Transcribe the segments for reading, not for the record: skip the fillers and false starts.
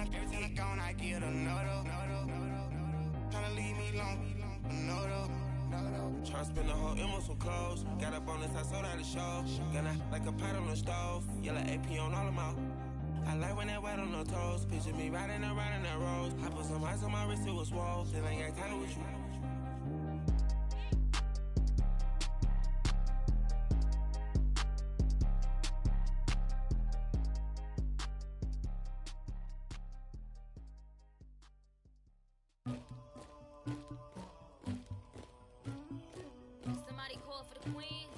I gone, I get another. Tryna leave me long, another. Tryna spend the whole M on some clothes. Got up on this, I sold out the show. Gonna like a pot on the stove. Yellow AP on all of my. I like when that wet on the toes. Picture me riding around in that rose. I put some ice on my wrist, it was swole. Still ain't got time with you. Somebody call for the queen.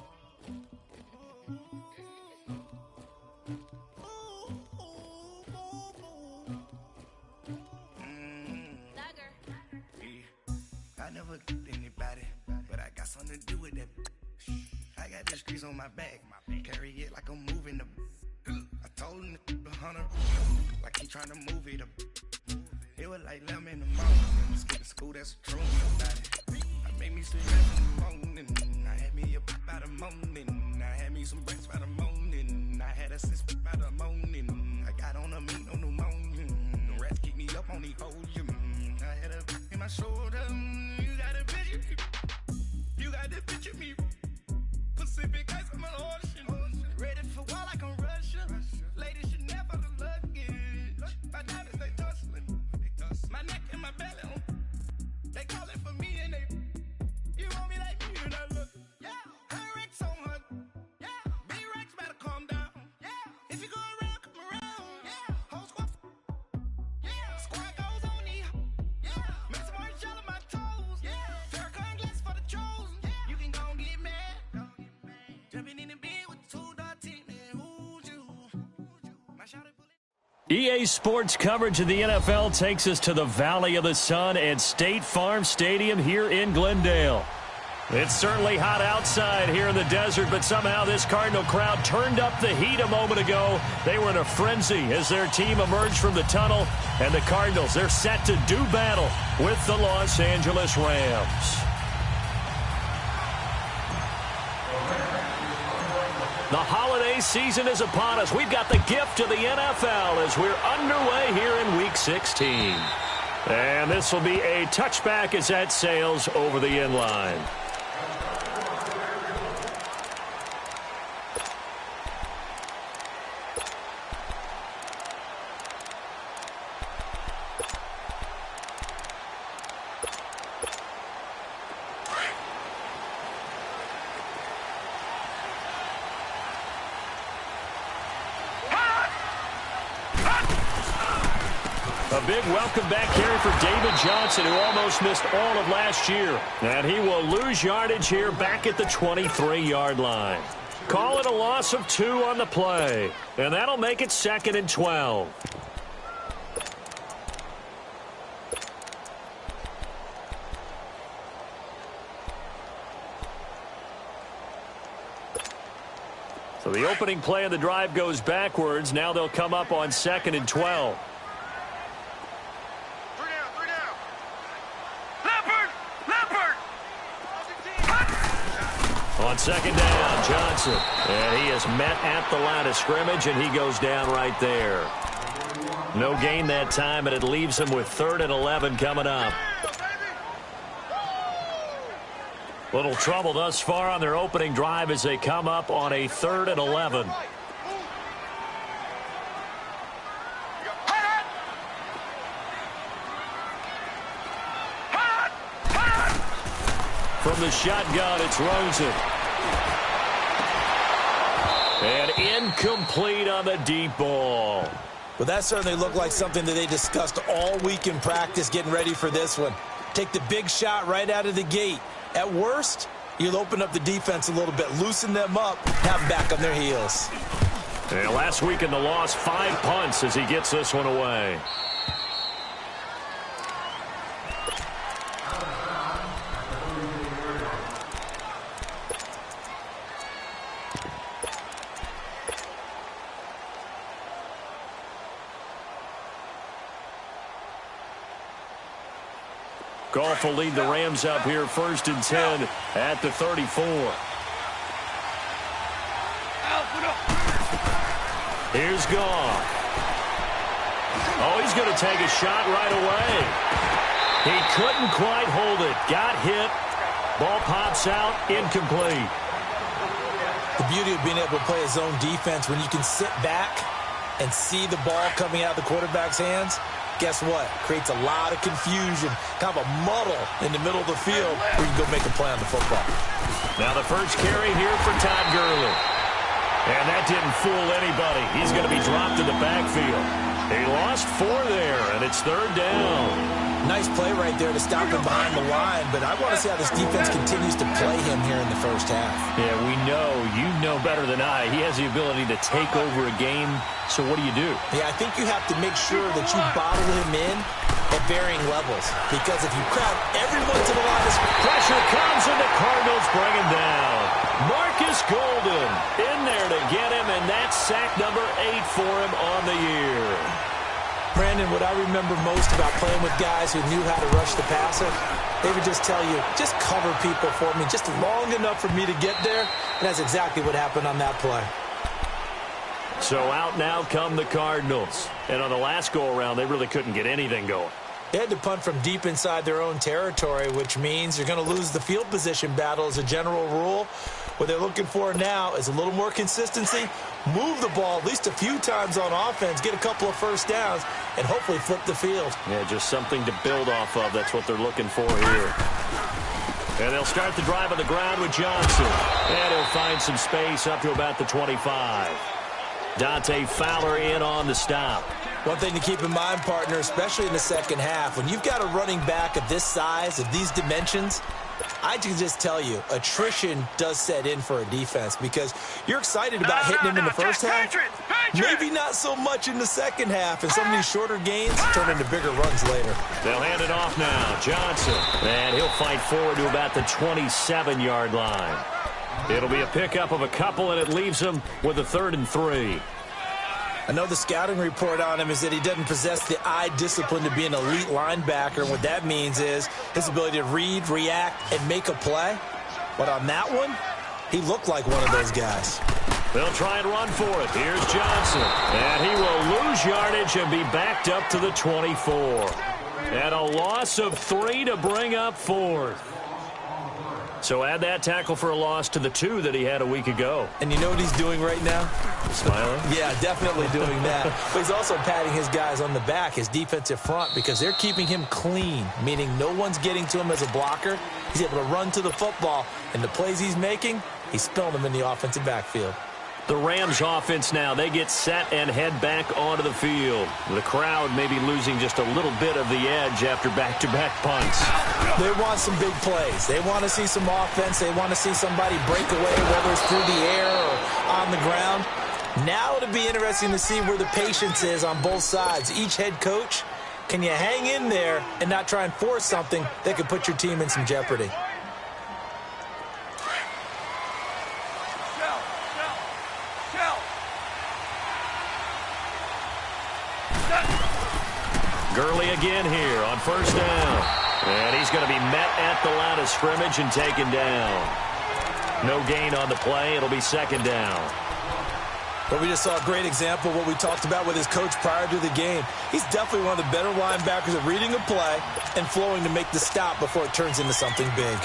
I never anybody, but I got something to do with that. I got the streets on my back, carry it like I'm moving the. I told him the 100, like he trying to move it up. It was like 11 in the morning, skipping school, that's true about it. I made me sleep in the morning, I had me a pop by the morning, I had me some breaks by the morning, I had a six by the morning, I got on a meat on pneumonia, the rats keep me up on the podium, I had a in my shoulder, you got a picture me, you got the picture me, Pacific ice on my ocean, ready for war like I'm Russia, ladies should never the luggage, my diamonds they tussling, my neck and my belly on, they calling for me and they, you want me like me and I look, yeah, her Rex on her, yeah, B-Rex better calm down, yeah, if you go around, come around, yeah, whole squad, yeah, squad goes on the, yeah, make some orange gel on my toes, yeah, Farrakhan glass for the chosen, yeah, you can go and get mad, jumping in the bed with 2 dark teeth, man, who's you, my shot bullet. EA Sports coverage of the NFL takes us to the Valley of the Sun at State Farm Stadium here in Glendale. It's certainly hot outside here in the desert, but somehow this Cardinal crowd turned up the heat a moment ago. They were in a frenzy as their team emerged from the tunnel, and the Cardinals, they're set to do battle with the Los Angeles Rams. The holiday season is upon us. We've got the gift of the NFL as we're underway here in Week 16. And this will be a touchback as that sails over the end line. A big welcome back here for David Johnson, who almost missed all of last year. And he will lose yardage here back at the 23-yard line. Call it a loss of 2 on the play. And that'll make it 2nd and 12. So the opening play of the drive goes backwards. Now they'll come up on 2nd and 12. On 2nd down, Johnson. And he is met at the line of scrimmage, and he goes down right there. No gain that time, and it leaves him with 3rd and 11 coming up. Little trouble thus far on their opening drive as they come up on a 3rd and 11. From the shotgun, it's Rosen. And incomplete on the deep ball. Well, that certainly looked like something that they discussed all week in practice getting ready for this one. Take the big shot right out of the gate. At worst, you'll open up the defense a little bit, loosen them up, have them back on their heels. And last week in the loss, 5 punts as he gets this one away. Goff will lead the Rams up here 1st and 10 at the 34. Here's Goff. Oh, he's going to take a shot right away. He couldn't quite hold it. Got hit. Ball pops out. Incomplete. The beauty of being able to play a zone defense when you can sit back and see the ball coming out of the quarterback's hands, guess what? Creates a lot of confusion, kind of a muddle in the middle of the field where you can go make a play on the football. Now the first carry here for Todd Gurley. And that didn't fool anybody. He's going to be dropped in the backfield. He lost 4 there, and it's 3rd down. Nice play right there to stop him behind the line, but I want to see how this defense continues to play him here in the first half. Yeah, you know better than I. He has the ability to take over a game, so what do you do? Yeah, I think you have to make sure that you bottle him in at varying levels, because if you crowd everyone to the line, pressure comes and the Cardinals bring him down. Marcus Golden in there to get him, and that's sack number 8 for him on the year. Brandon, what I remember most about playing with guys who knew how to rush the passer, they would just tell you, just cover people for me just long enough for me to get there, and that's exactly what happened on that play. So out now come the Cardinals. And on the last go-around, they really couldn't get anything going. They had to punt from deep inside their own territory, which means you're going to lose the field position battle as a general rule. What they're looking for now is a little more consistency, move the ball at least a few times on offense, get a couple of first downs, and hopefully flip the field. Yeah, just something to build off of. That's what they're looking for here. And they'll start the drive on the ground with Johnson. And he'll find some space up to about the 25. Dante Fowler in on the stop. One thing to keep in mind, partner, especially in the second half, when you've got a running back of this size, of these dimensions, I can just tell you, attrition does set in for a defense because you're excited about hitting him in the first half. Maybe not so much in the second half, and some of these shorter gains turn into bigger runs later. They'll hand it off now. Johnson, and he'll fight forward to about the 27-yard line. It'll be a pickup of a couple, and it leaves him with a 3rd and 3. I know the scouting report on him is that he doesn't possess the eye discipline to be an elite linebacker. And what that means is his ability to read, react, and make a play. But on that one, he looked like one of those guys. They'll try and run for it. Here's Johnson. And he will lose yardage and be backed up to the 24. And a loss of 3 to bring up 4th. So add that tackle for a loss to the 2 that he had a week ago. And you know what he's doing right now? Smiling? Yeah, definitely doing that. But he's also patting his guys on the back, his defensive front, because they're keeping him clean, meaning no one's getting to him as a blocker. He's able to run to the football, and the plays he's making, he's spilling them in the offensive backfield. The Rams offense now, they get set and head back onto the field. The crowd may be losing just a little bit of the edge after back-to-back punts. They want some big plays. They want to see some offense. They want to see somebody break away, whether it's through the air or on the ground. Now it'll be interesting to see where the patience is on both sides. Each head coach, can you hang in there and not try and force something that could put your team in some jeopardy? Gurley again here on 1st down. And he's going to be met at the line of scrimmage and taken down. No gain on the play. It'll be 2nd down. But we just saw a great example of what we talked about with his coach prior to the game. He's definitely one of the better linebackers at reading a play and flowing to make the stop before it turns into something big.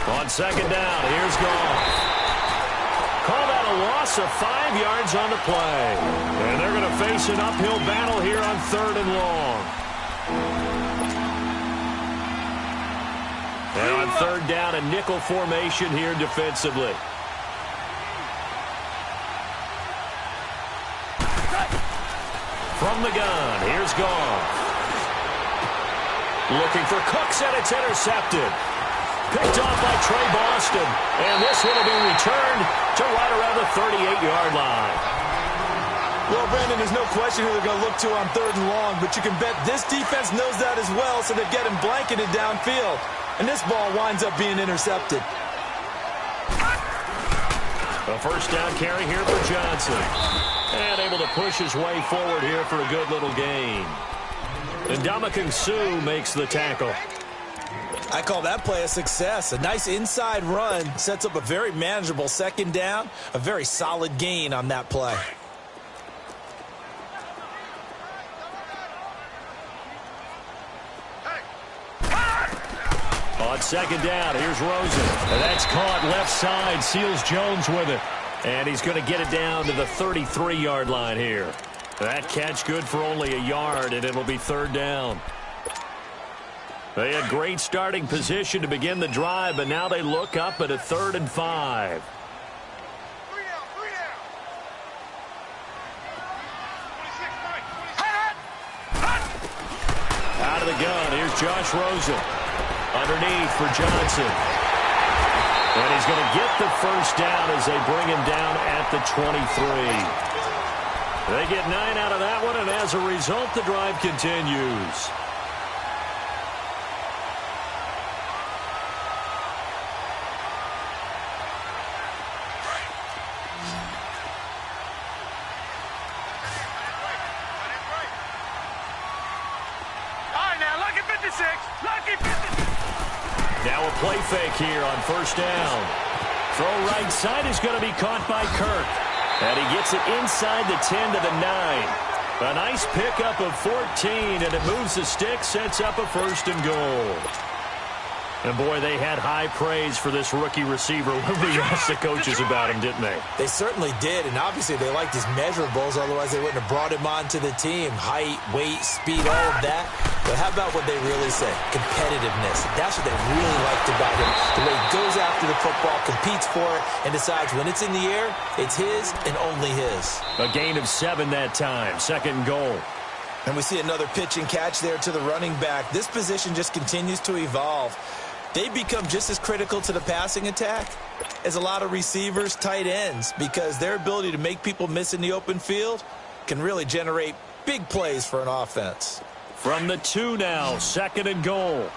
On 2nd down, here's Goff. Call that a loss of 5 yards on the play. And they're going to face an uphill battle here on 3rd and long. And on 3rd down, a nickel formation here defensively. From the gun, here's Goff. Looking for Cooks, and it's intercepted. Picked off by Trey Boston. And this one will be returned to right around the 38-yard line. Well, Brandon, there's no question who they're going to look to on 3rd and long, but you can bet this defense knows that as well, so they're getting blanketed downfield. And this ball winds up being intercepted. A 1st down carry here for Johnson. And able to push his way forward here for a good little gain. And Ndamukong Suh makes the tackle. I call that play a success. A nice inside run sets up a very manageable second down. A very solid gain on that play. On second down, here's Rosen. And that's caught left side. Seals Jones with it. And he's going to get it down to the 33-yard line here. That catch good for only a yard, and it'll be third down. They had great starting position to begin the drive, but now they look up at a 3rd and 5. Out of the gun, here's Josh Rosen. Underneath for Johnson. And he's going to get the first down as they bring him down at the 23. They get 9 out of that one, and as a result, the drive continues. Now a play fake here on first down. Throw right side is going to be caught by Kirk. And he gets it inside the 10 to the 9. A nice pickup of 14, and it moves the stick, sets up a 1st and goal. And, boy, they had high praise for this rookie receiver when we asked the coaches about him, didn't they? They certainly did, and obviously they liked his measurables, otherwise they wouldn't have brought him onto the team. Height, weight, speed, all of that. But how about what they really say? Competitiveness. That's what they really liked about him. The way he goes after the football, competes for it, and decides when it's in the air, it's his and only his. A gain of 7 that time, 2nd and goal. And we see another pitch and catch there to the running back. This position just continues to evolve. They become just as critical to the passing attack as a lot of receivers, tight ends, because their ability to make people miss in the open field can really generate big plays for an offense. From the 2 now, 2nd and goal.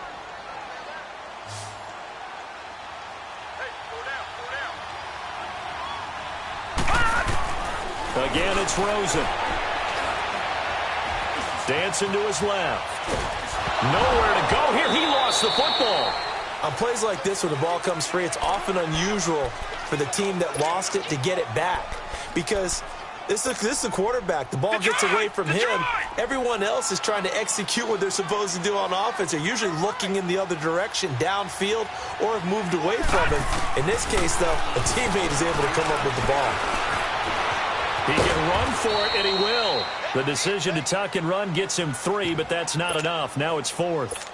Again, it's Rosen. Dancing to his left. Nowhere to go here. He lost the football. On plays like this where the ball comes free, it's often unusual for the team that lost it to get it back. Because this is the quarterback. The ball gets away from him. Everyone else is trying to execute what they're supposed to do on offense. They're usually looking in the other direction, downfield, or have moved away from him. In this case, though, a teammate is able to come up with the ball. He can run for it, and he will. The decision to tuck and run gets him 3, but that's not enough. Now it's 4th.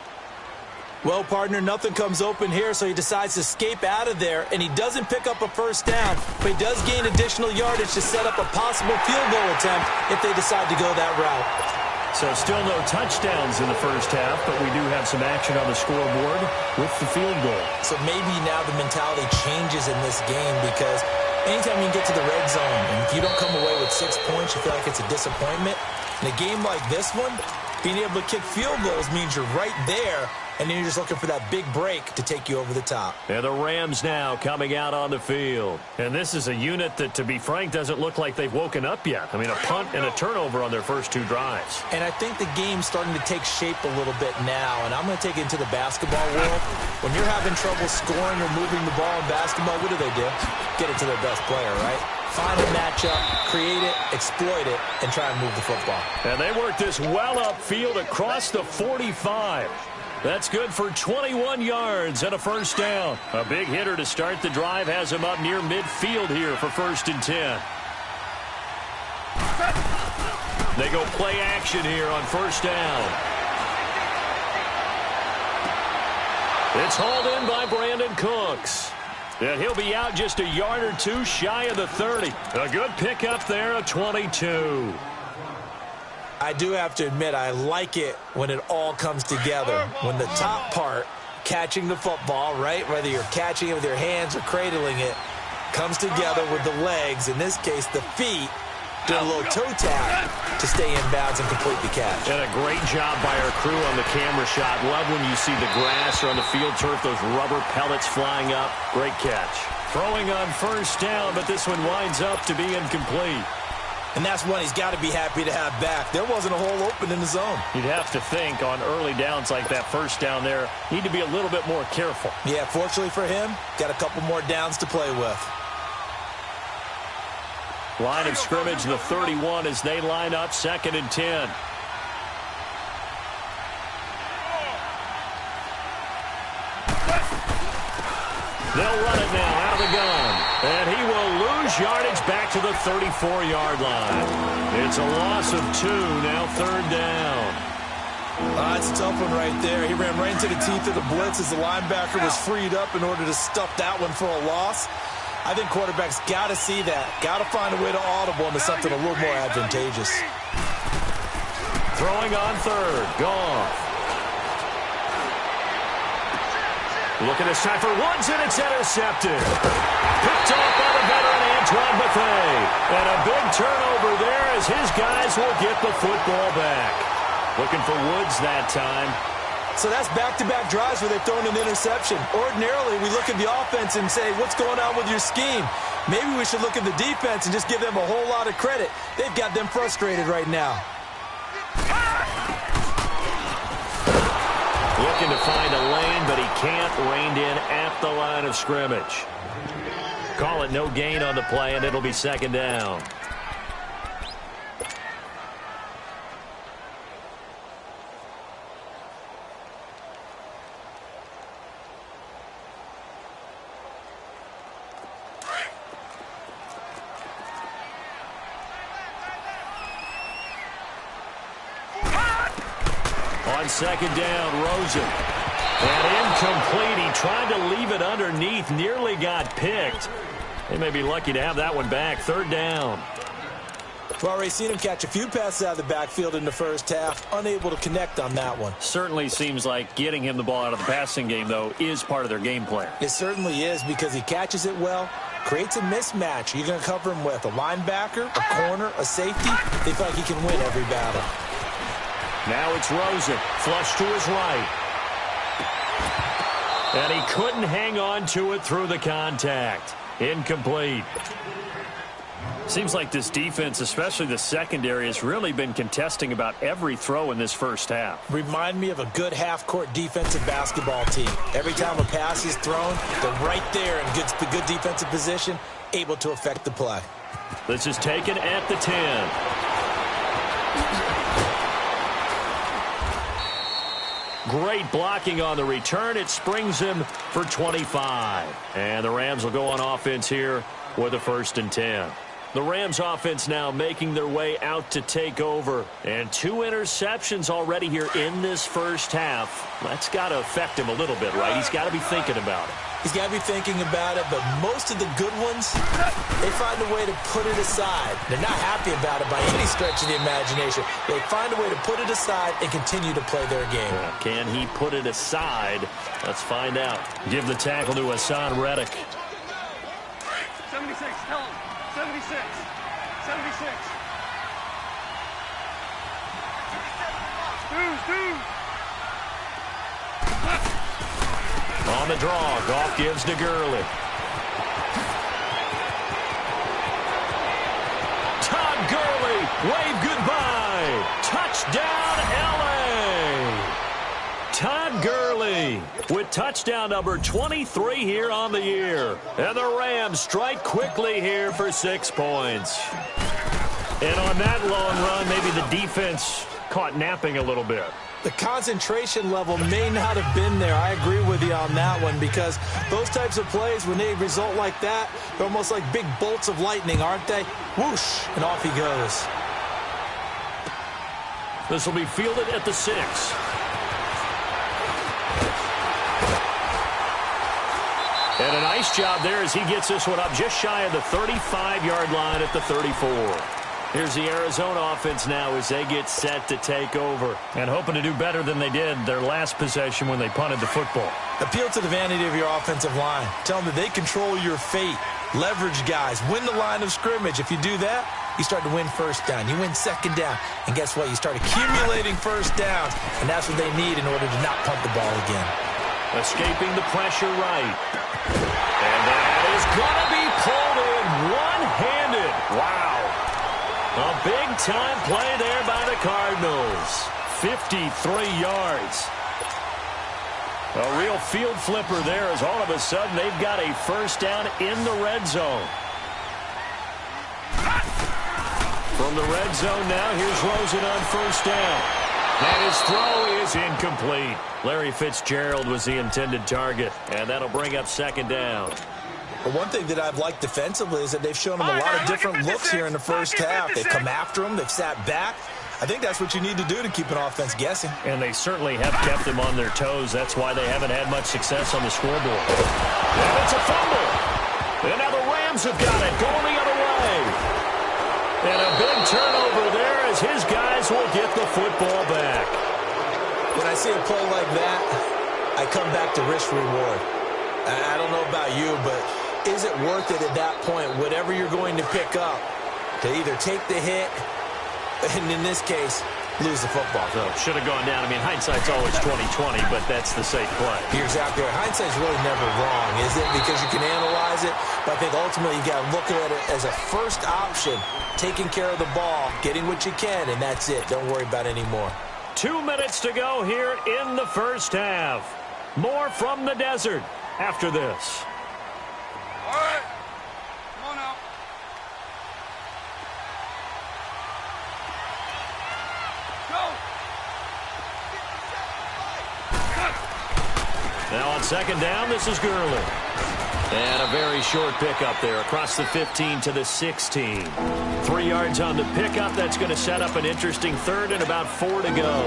Well, partner, nothing comes open here, so he decides to escape out of there, and he doesn't pick up a first down, but he does gain additional yardage to set up a possible field goal attempt if they decide to go that route. So still no touchdowns in the first half, but we do have some action on the scoreboard with the field goal. So maybe now the mentality changes in this game because anytime you can get to the red zone, and if you don't come away with 6 points, you feel like it's a disappointment. In a game like this one, being able to kick field goals means you're right there, and then you're just looking for that big break to take you over the top. And the Rams now coming out on the field. And this is a unit that, to be frank, doesn't look like they've woken up yet. I mean, a punt and a turnover on their first 2 drives. And I think the game's starting to take shape a little bit now, and I'm going to take it into the basketball world. When you're having trouble scoring or moving the ball in basketball, what do? Get it to their best player, right? Find a matchup, create it, exploit it, and try and move the football. And they work this well upfield across the 45. That's good for 21 yards and a first down. A big hitter to start the drive has him up near midfield here for 1st and 10. They go play action here on first down. It's hauled in by Brandon Cooks. And he'll be out just a yard or 2 shy of the 30. A good pickup there of 22. I do have to admit, I like it when it all comes together. When the top part, catching the football, right, whether you're catching it with your hands or cradling it, comes together with the legs, in this case the feet, do a little toe tap to stay in bounds and complete the catch. And a great job by our crew on the camera shot. Love when you see the grass or on the field turf, those rubber pellets flying up. Great catch. Throwing on first down, but this one winds up to be incomplete. And that's one he's got to be happy to have back. There wasn't a hole open in the zone. You'd have to think on early downs like that first down there, need to be a little bit more careful. Yeah, fortunately for him, got a couple more downs to play with. Line of scrimmage, the 31 as they line up 2nd and 10. They'll run it now out of the gun. And he will lose yardage back to the 34-yard line. It's a loss of 2, now 3rd down. That's a tough one right there. He ran right into the teeth of the blitz as the linebacker was freed up in order to stuff that one for a loss. I think quarterbacks got to see that. Got to find a way to audible into something a little more advantageous. Throwing on 3rd. Goff. Looking this time for Woods, and it's intercepted. Picked off by the veteran Antoine Bethea. And a big turnover there as his guys will get the football back. Looking for Woods that time. So that's back-to-back drives where they've thrown an interception. Ordinarily, we look at the offense and say, what's going on with your scheme? Maybe we should look at the defense and just give them a whole lot of credit. They've got them frustrated right now. Looking to find a lane, but he can't. Reined in at the line of scrimmage. Call it no gain on the play, and it'll be 2nd down. On 2nd down, Rosen. And incomplete. He tried to leave it underneath. Nearly got picked. They may be lucky to have that one back. 3rd down. We've already seen him catch a few passes out of the backfield in the first half. Unable to connect on that one. Certainly seems like getting him the ball out of the passing game, though, is part of their game plan. It certainly is because he catches it well. Creates a mismatch. You're going to cover him with a linebacker, a corner, a safety. They feel like he can win every battle. Now it's Rosen, flush to his right. And he couldn't hang on to it through the contact. Incomplete. Seems like this defense, especially the secondary, has really been contesting about every throw in this first half. Remind me of a good half-court defensive basketball team. Every time a pass is thrown, they're right there in good defensive position, able to affect the play. This is taken at the 10. Great blocking on the return. It springs him for 25. And the Rams will go on offense here with a 1st and 10. The Rams offense now making their way out to take over. And 2 interceptions already here in this first half. That's got to affect him a little bit, right? He's got to be thinking about it. He's got to be thinking about it, but most of the good ones, they find a way to put it aside. They're not happy about it by any stretch of the imagination. They find a way to put it aside and continue to play their game. Can he put it aside? Let's find out. Give the tackle to Hassan Reddick. 76, tell him. 76. 76. Dude. On the draw, Goff gives to Gurley. Todd Gurley, wave goodbye. Touchdown, L.A. Todd Gurley with touchdown number 23 here on the year. And the Rams strike quickly here for 6 points. And on that long run, maybe the defense caught napping a little bit. The concentration level may not have been there. I agree with you on that one because those types of plays, when they result like that, they're almost like big bolts of lightning, aren't they? Whoosh, and off he goes. This will be fielded at the 6. And a nice job there as he gets this one up just shy of the 35-yard line at the 34. Here's the Arizona offense now as they get set to take over. And hoping to do better than they did their last possession when they punted the football. Appeal to the vanity of your offensive line. Tell them that they control your fate. Leverage guys. Win the line of scrimmage. If you do that, you start to win 1st down. You win 2nd down. And guess what? You start accumulating 1st downs. And that's what they need in order to not punt the ball again. Escaping the pressure right. And that is going to be pulled in one-handed. Wow. A big-time play there by the Cardinals. 53 yards. A real field flipper there as all of a sudden they've got a first down in the red zone. From the red zone now, here's Rosen on first down. And his throw is incomplete. Larry Fitzgerald was the intended target, and that'll bring up second down. But one thing that I've liked defensively is that they've shown them a lot of different looks here in the first half. They've come after them. They've sat back. I think that's what you need to do to keep an offense guessing. And they certainly have kept them on their toes. That's why they haven't had much success on the scoreboard. And it's a fumble. And now the Rams have got it, going the other way. And a big turnover there as his guys will get the football back. When I see a play like that, I come back to risk-reward. I don't know about you, but is it worth it at that point, whatever you're going to pick up, to either take the hit, and in this case, lose the football? So should have gone down. I mean, hindsight's always 20/20, but that's the safe play. You're exactly right. Hindsight's really never wrong, is it? Because you can analyze it, but I think ultimately you got to look at it as a first option, taking care of the ball, getting what you can, and that's it. Don't worry about any more. 2 minutes to go here in the first half. More from the desert after this. All right. Come on out. Go. Now on second down, this is Gurley. And a very short pickup there across the 15 to the 16. 3 yards on the pickup. That's going to set up an interesting third and about 4 to go.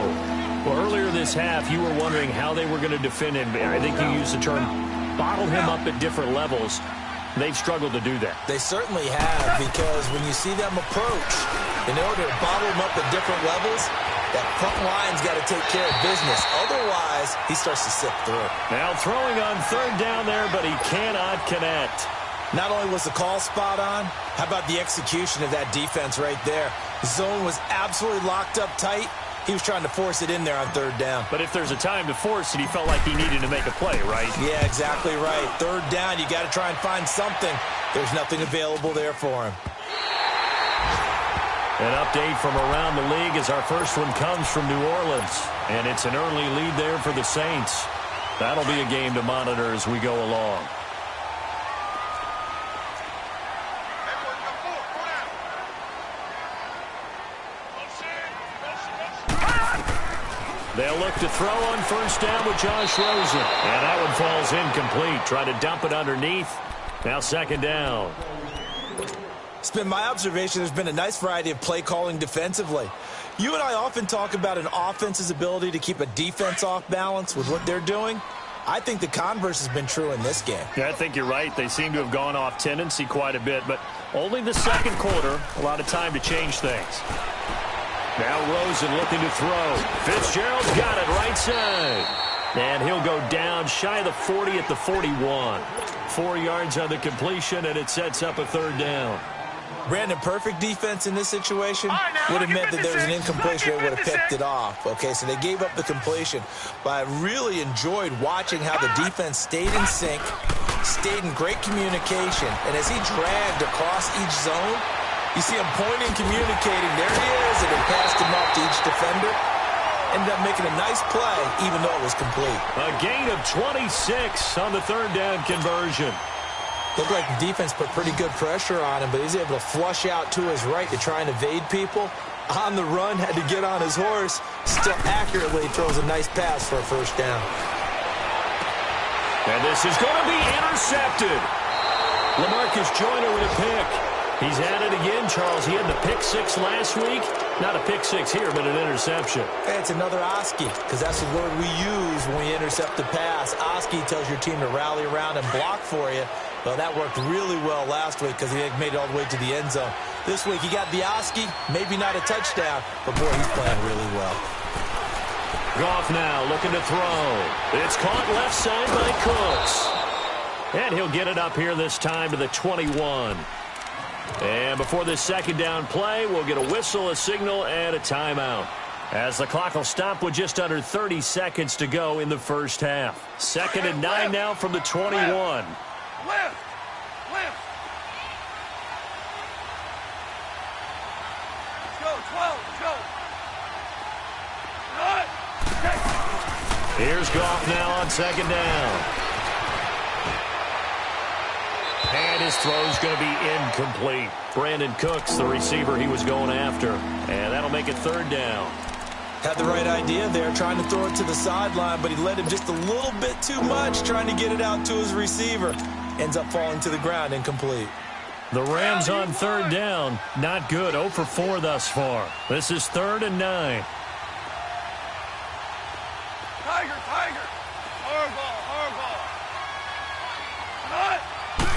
Well, earlier this half, you were wondering how they were going to defend him. I think you used the term bottle him up at different levels. They've struggled to do that. They certainly have, because when you see them approach, in order to bottle him up at different levels, that front line's got to take care of business. Otherwise, he starts to sift through. Now throwing on third down there, but he cannot connect. Not only was the call spot on, how about the execution of that defense right there? The zone was absolutely locked up tight. He was trying to force it in there on third down. But if there's a time to force it, he felt like he needed to make a play, right? Yeah, exactly right. Third down, you got to try and find something. There's nothing available there for him. An update from around the league as our first one comes from New Orleans. And it's an early lead there for the Saints. That'll be a game to monitor as we go along. They'll look to throw on first down with Josh Rosen. And that one falls incomplete. Try to dump it underneath. Now second down. It's been my observation there's been a nice variety of play calling defensively. You and I often talk about an offense's ability to keep a defense off balance with what they're doing. I think the converse has been true in this game. Yeah, I think you're right. They seem to have gone off tendency quite a bit, but only the second quarter, a lot of time to change things. Now Rosen looking to throw. Fitzgerald's got it right side. And he'll go down shy of the 40 at the 41. 4 yards on the completion, and it sets up a third down. Brandon, perfect defense in this situation would have meant that there was an incompletion. They would have picked it off. Okay, so they gave up the completion. But I really enjoyed watching how the defense stayed in sync, stayed in great communication, and as he dragged across each zone, you see him pointing, communicating. There he is, and he passed him off to each defender. Ended up making a nice play, even though it was complete. A gain of 26 on the third down conversion. Looked like the defense put pretty good pressure on him, but he's able to flush out to his right to try and evade people. On the run, had to get on his horse. Still accurately throws a nice pass for a first down. And this is going to be intercepted. LaMarcus Joyner with a pick. He's at it again, Charles. He had the pick six last week. Not a pick six here, but an interception. Hey, it's another Oski, because that's the word we use when we intercept the pass. Oski tells your team to rally around and block for you. Well, that worked really well last week because he made it all the way to the end zone. This week, he got the Oski, maybe not a touchdown, but boy, he's playing really well. Goff now looking to throw. It's caught left side by Cooks. And he'll get it up here this time to the 21. And before this second down play, we'll get a whistle, a signal, and a timeout. As the clock will stop with just under 30 seconds to go in the first half. 2nd and 9 now from the 21. Left. Here's Goff now on second down. And his throw's going to be incomplete. Brandon Cooks, the receiver he was going after. And that'll make it third down. Had the right idea there, trying to throw it to the sideline, but he led him just a little bit too much, trying to get it out to his receiver. Ends up falling to the ground, incomplete. The Rams on third down. Not good. 0 for 4 thus far. This is 3rd and 9. Tiger, Tiger. Hard ball, hard ball.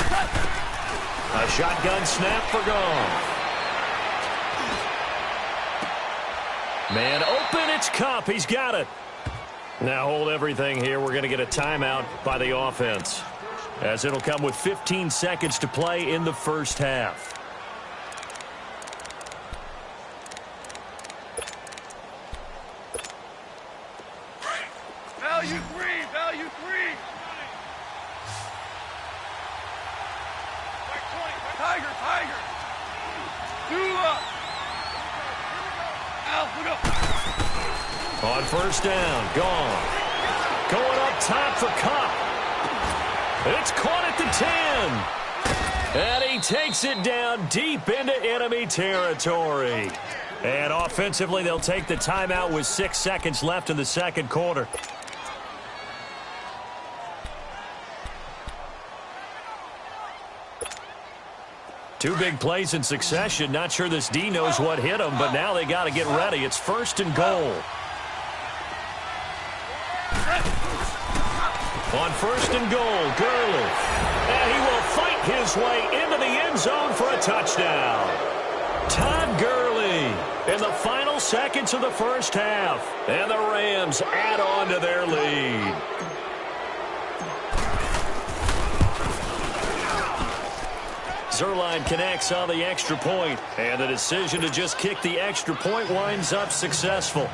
Cut. A shotgun snap for Goff. Man open, it's Kupp. He's got it. Now hold everything here. We're going to get a timeout by the offense, as it'll come with 15 seconds to play in the first half. Value three, value three. Tiger, Tiger. 2 up. On first down, gone. Going up top for Kupp. It's caught at the 10. And he takes it down deep into enemy territory. And offensively, they'll take the timeout with 6 seconds left in the second quarter. Two big plays in succession. Not sure this D knows what hit him, but now they got to get ready. It's 1st and goal. On 1st and goal, Gurley. And he will fight his way into the end zone for a touchdown. Todd Gurley in the final seconds of the first half. And the Rams add on to their lead. Zuerlein connects on the extra point, and the decision to just kick the extra point winds up successful.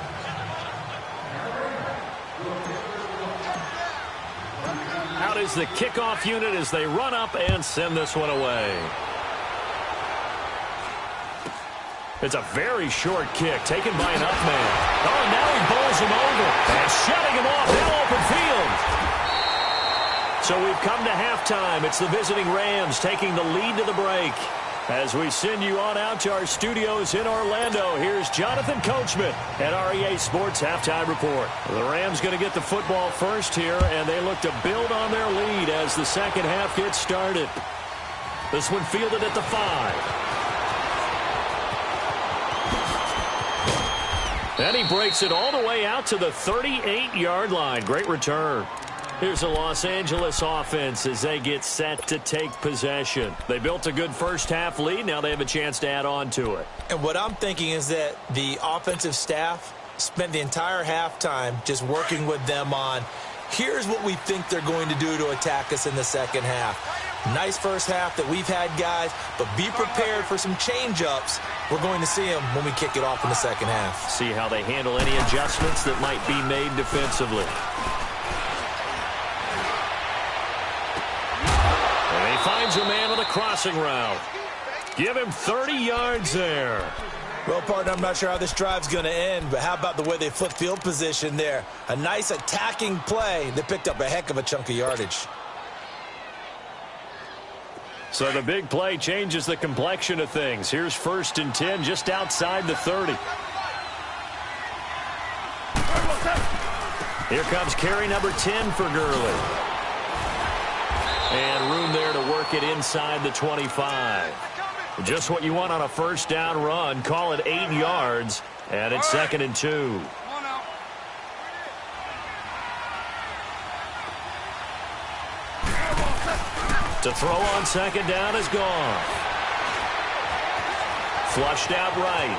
Out is the kickoff unit as they run up and send this one away. It's a very short kick taken by an up man. Oh, now he bowls him over and shutting him off. Now open field. So we've come to halftime. It's the visiting Rams taking the lead to the break. As we send you on out to our studios in Orlando, here's Jonathan Coachman at REA Sports Halftime Report. The Rams going to get the football first here, and they look to build on their lead as the second half gets started. This one fielded at the 5. And he breaks it all the way out to the 38-yard line. Great return. Here's the Los Angeles offense as they get set to take possession. They built a good first half lead. Now they have a chance to add on to it. And what I'm thinking is that the offensive staff spent the entire halftime just working with them on, here's what we think they're going to do to attack us in the second half. Nice first half that we've had, guys, but be prepared for some change-ups. We're going to see them when we kick it off in the second half. See how they handle any adjustments that might be made defensively. Finds a man on the crossing route. Give him 30 yards there. Well, partner, I'm not sure how this drive's going to end, but how about the way they flip field position there? A nice attacking play. They picked up a heck of a chunk of yardage. So the big play changes the complexion of things. Here's 1st and 10 just outside the 30. Here comes carry number 10 for Gurley. And room there to work it inside the 25. Just what you want on a first down run. Call it 8 yards. And it's 2nd and 2. To throw on second down is gone. Flushed out right.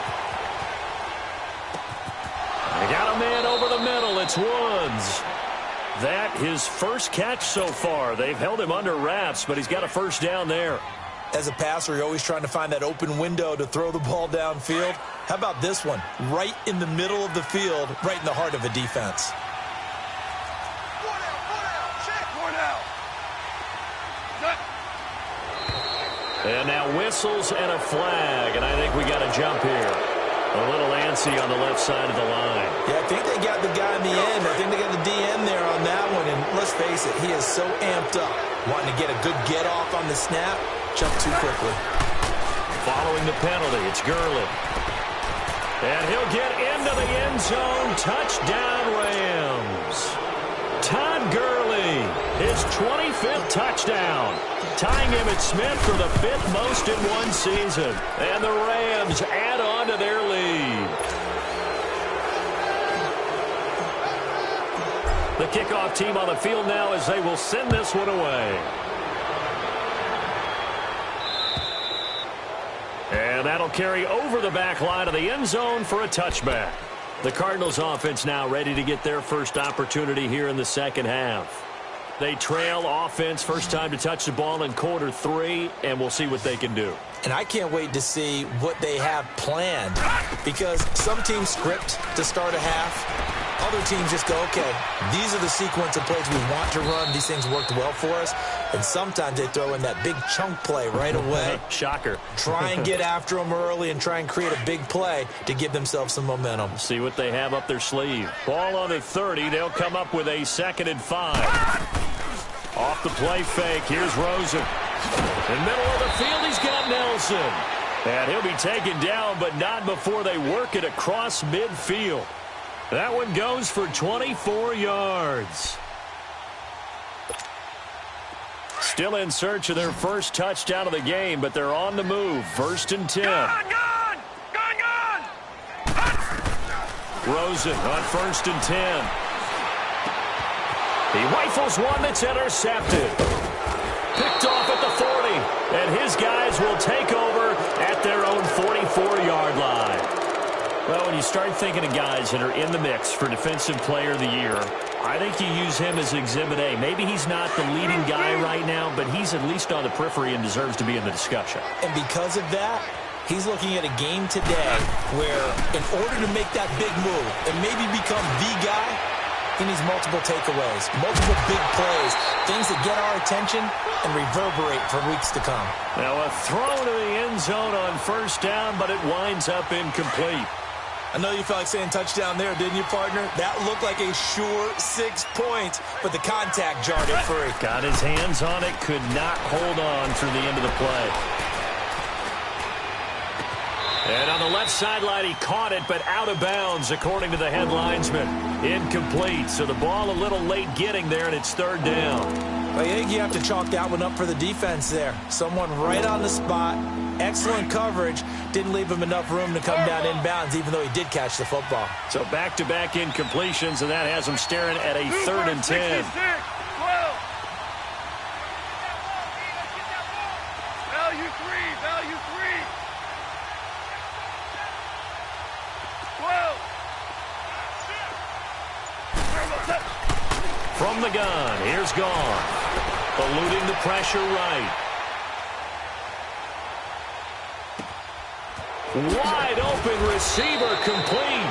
They got a man over the middle. It's Woods. That his first catch so far. They've held him under wraps, but he's got a first down there. As a passer, you're always trying to find that open window to throw the ball downfield. How about this one? Right in the middle of the field, right in the heart of a defense. And now whistles and a flag, and I think we got a jump here. A little antsy on the left side of the line. Yeah, I think they got the guy in the end. I think they got the DN he is so amped up, wanting to get a good get-off on the snap, jump too quickly. Following the penalty, it's Gurley. And he'll get into the end zone. Touchdown, Rams. Todd Gurley, his 25th touchdown, tying Emmitt Smith for the 5th most in one season. And the Rams add on to their lead. The kickoff team on the field now as they will send this one away. And that'll carry over the back line of the end zone for a touchback. The Cardinals offense now ready to get their first opportunity here in the second half. They trail offense, first time to touch the ball in quarter 3, and we'll see what they can do. And I can't wait to see what they have planned, because some teams script to start a half. Other teams just go, okay, these are the sequence of plays we want to run. These things worked well for us. And sometimes they throw in that big chunk play right away. Shocker. Try and get after them early and try and create a big play to give themselves some momentum. See what they have up their sleeve. Ball on the 30. They'll come up with a 2nd and 5. Off the play fake. Here's Rosen. In the middle of the field, he's got Nelson. And he'll be taken down, but not before they work it across midfield. That one goes for 24 yards. Still in search of their first touchdown of the game, but they're on the move. 1st and 10. Gone! Rosen on 1st and 10. He rifles one that's intercepted. Picked off at the 40. And his guys will take over at their own 44-yard line. Well, when you start thinking of guys that are in the mix for Defensive Player of the Year, I think you use him as Exhibit A. Maybe he's not the leading guy right now, but he's at least on the periphery and deserves to be in the discussion. And because of that, he's looking at a game today where in order to make that big move and maybe become the guy, he needs multiple takeaways, multiple big plays, things that get our attention and reverberate for weeks to come. Now a throw to the end zone on 1st down, but it winds up incomplete. I know you felt like saying touchdown there, didn't you, partner? That looked like a sure 6 points, but the contact jarred it free. Got his hands on it, could not hold on through the end of the play. And on the left sideline, he caught it, but out of bounds, according to the head linesman. Incomplete, so the ball a little late getting there, and it's 3rd down. Well, I think you have to chalk that one up for the defense there. Someone right on the spot, excellent coverage, didn't leave him enough room to come down inbounds, even though he did catch the football. So back-to-back incompletions, and that has him staring at a 3rd and 10. Value three. 12. From the gun, here's Gone. Eluding the pressure right. Wide open receiver complete.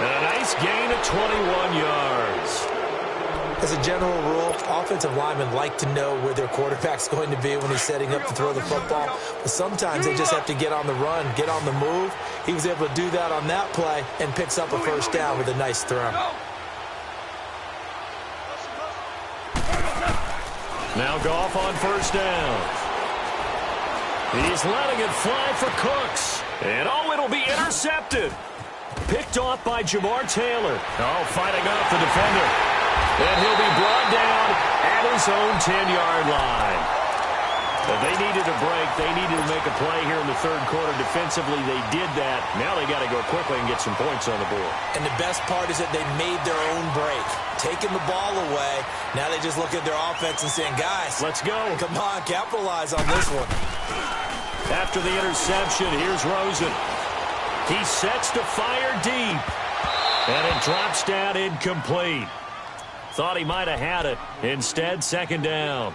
And a nice gain of 21 yards. As a general rule, offensive linemen like to know where their quarterback's going to be when he's setting up to throw the football. But sometimes they just have to get on the run, get on the move. He was able to do that on that play and picks up a 1st down with a nice throw. Now Goff on 1st down. He's letting it fly for Cooks. And it'll be intercepted. Picked off by Jamar Taylor. Fighting off the defender. And he'll be brought down at his own 10-yard line. But they needed a break. They needed to make a play here in the 3rd quarter. Defensively, they did that. Now they got to go quickly and get some points on the board. And the best part is that they made their own break. Taking the ball away. Now they just look at their offense and saying, guys, let's go. Come on, capitalize on this one. After the interception, here's Rosen. He sets to fire deep. And it drops down incomplete. Thought he might have had it. Instead, 2nd down.